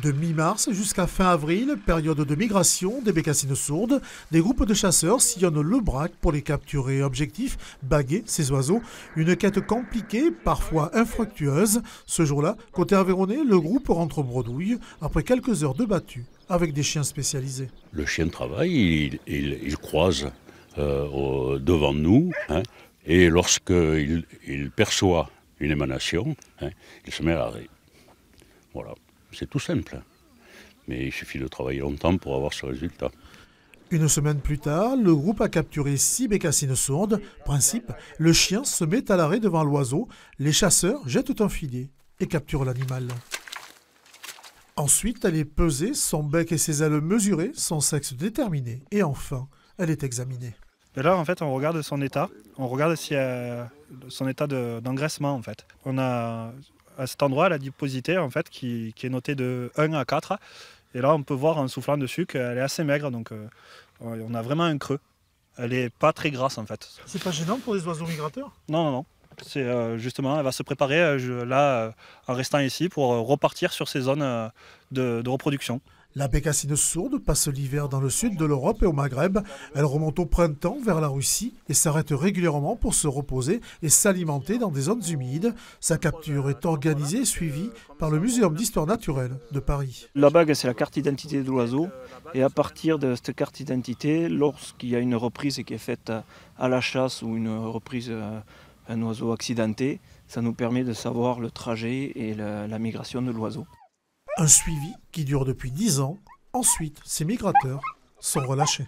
De mi-mars jusqu'à fin avril, période de migration des bécassines sourdes, des groupes de chasseurs sillonnent le Brac pour les capturer. Objectif, baguer ces oiseaux. Une quête compliquée, parfois infructueuse. Ce jour-là, côté Aveyronais, le groupe rentre bredouille après quelques heures de battue avec des chiens spécialisés. Le chien travaille, il croise devant nous, hein, et lorsqu'il perçoit une émanation, hein, il se met à l'arrêt. Voilà. C'est tout simple, mais il suffit de travailler longtemps pour avoir ce résultat. Une semaine plus tard, le groupe a capturé 6 bécassines sourdes. Principe, le chien se met à l'arrêt devant l'oiseau, les chasseurs jettent un filet et capturent l'animal. Ensuite, elle est pesée, son bec et ses ailes mesurées, son sexe déterminé, et enfin, elle est examinée. Et là, en fait, on regarde son état, on regarde si son état d'engraissement, en fait. On a à cet endroit l'adiposité en fait, qui est notée de 1 à 4. Et là, on peut voir en soufflant dessus qu'elle est assez maigre, donc on a vraiment un creux. Elle n'est pas très grasse en fait. C'est pas gênant pour les oiseaux migrateurs? Non, non, non. C'est justement, elle va se préparer là, en restant ici, pour repartir sur ces zones de reproduction. La bécassine sourde passe l'hiver dans le sud de l'Europe et au Maghreb. Elle remonte au printemps vers la Russie et s'arrête régulièrement pour se reposer et s'alimenter dans des zones humides. Sa capture est organisée et suivie par le Muséum d'histoire naturelle de Paris. La bague, c'est la carte d'identité de l'oiseau. Et à partir de cette carte d'identité, lorsqu'il y a une reprise qui est faite à la chasse ou une reprise un oiseau accidenté, ça nous permet de savoir le trajet et la migration de l'oiseau. Un suivi qui dure depuis 10 ans. Ensuite, ces migrateurs sont relâchés.